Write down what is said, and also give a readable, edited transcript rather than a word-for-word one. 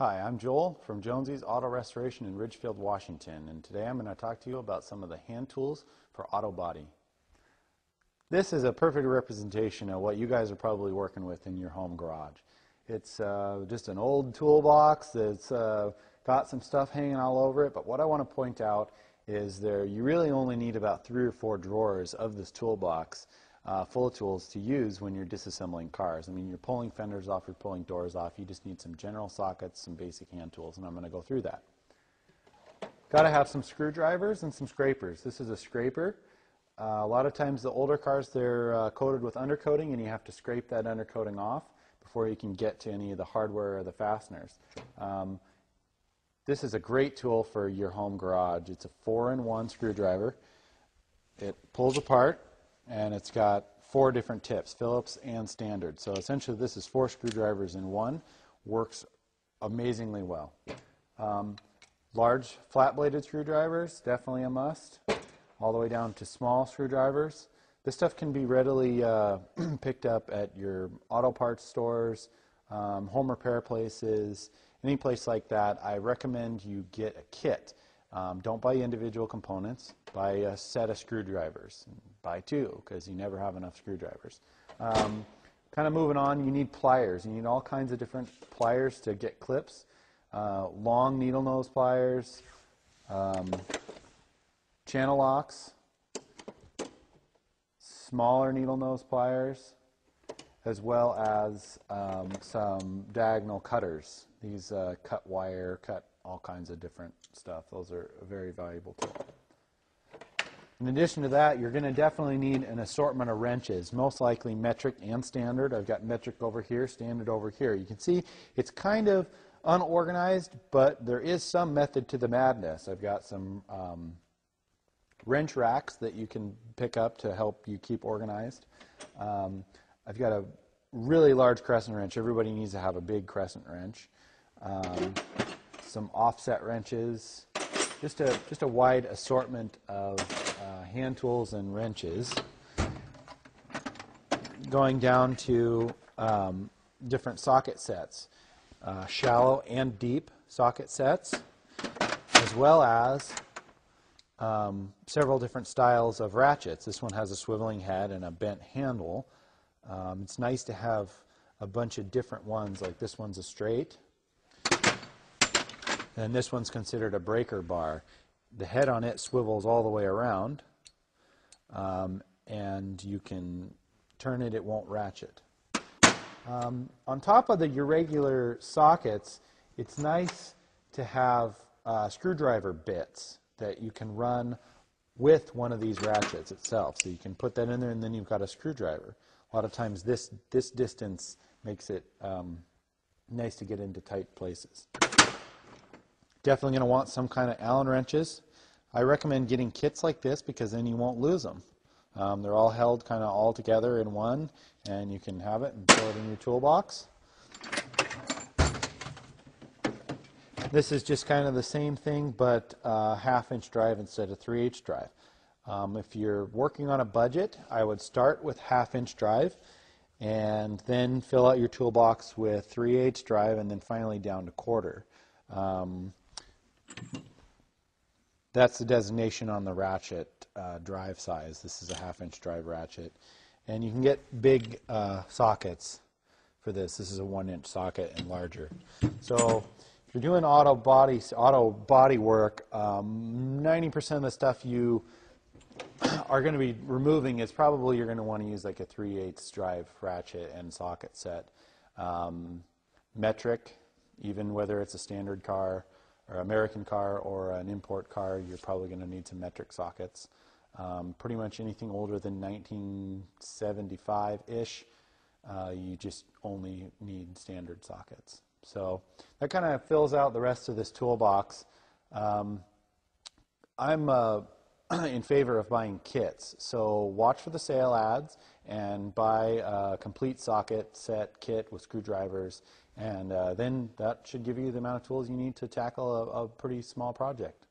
Hi, I'm Joel from Jonesy's Auto Restoration in Ridgefield, Washington, and today I'm going to talk to you about some of the hand tools for auto body. This is a perfect representation of what you guys are probably working with in your home garage. It's just an old toolbox that's got some stuff hanging all over it, but what I want to point out is you really only need about 3 or 4 drawers of this toolbox full of tools to use when you're disassembling cars. I mean, you're pulling fenders off, you're pulling doors off, you just need some general sockets, some basic hand tools, and I'm going to go through that. Got to have some screwdrivers and some scrapers. This is a scraper. A lot of times the older cars, they're coated with undercoating, and you have to scrape that undercoating off before you can get to any of the hardware or the fasteners. This is a great tool for your home garage. It's a 4-in-1 screwdriver. It pulls apart, and it's got 4 different tips, Phillips and standard. So essentially this is 4 screwdrivers in one. Works amazingly well. Large flat-bladed screwdrivers, definitely a must, all the way down to small screwdrivers. This stuff can be readily picked up at your auto parts stores, home repair places, any place like that. I recommend you get a kit. Don't buy individual components. Buy a set of screwdrivers. Buy 2 because you never have enough screwdrivers. Kind of moving on, you need pliers. You need all kinds of different pliers to get clips. Long needle nose pliers, channel locks, smaller needle nose pliers, as well as some diagonal cutters. These cut wire, cut all kinds of different stuff. Those are a very valuable tool. In addition to that, you're going to definitely need an assortment of wrenches, most likely metric and standard. I've got metric over here, standard over here. You can see it's kind of unorganized, but there is some method to the madness. I've got some wrench racks that you can pick up to help you keep organized. I've got a really large crescent wrench. Everybody needs to have a big crescent wrench. Some offset wrenches, just a wide assortment of hand tools and wrenches, going down to different socket sets, shallow and deep socket sets, as well as several different styles of ratchets. This one has a swiveling head and a bent handle. It's nice to have a bunch of different ones, like this one's a straight, and this one's considered a breaker bar. The head on it swivels all the way around, and you can turn it, it won't ratchet. On top of your regular sockets, it's nice to have screwdriver bits that you can run with one of these ratchets itself. So you can put that in there, and then you've got a screwdriver. A lot of times this distance makes it nice to get into tight places. Definitely going to want some kind of Allen wrenches. I recommend getting kits like this because then you won't lose them. They're all held kind of all together in one, and you can have it and throw it in your toolbox. This is just kind of the same thing, but 1/2-inch drive instead of 3/8 drive. If you're working on a budget, I would start with 1/2-inch drive and then fill out your toolbox with 3/8 drive and then finally down to 1/4. That's the designation on the ratchet drive size. This is a 1/2-inch drive ratchet. And you can get big sockets for this. This is a 1-inch socket and larger. So if you're doing auto body work, 90% of the stuff you are going to be removing is probably you're going to want to use like a 3/8 drive ratchet and socket set. Metric, even whether it's a standard car or American car or an import car, you're probably going to need some metric sockets. Pretty much anything older than 1975-ish, you just only need standard sockets. So that kind of fills out the rest of this toolbox. I'm in favor of buying kits, so watch for the sale ads and buy a complete socket set kit with screwdrivers, and then that should give you the amount of tools you need to tackle a pretty small project.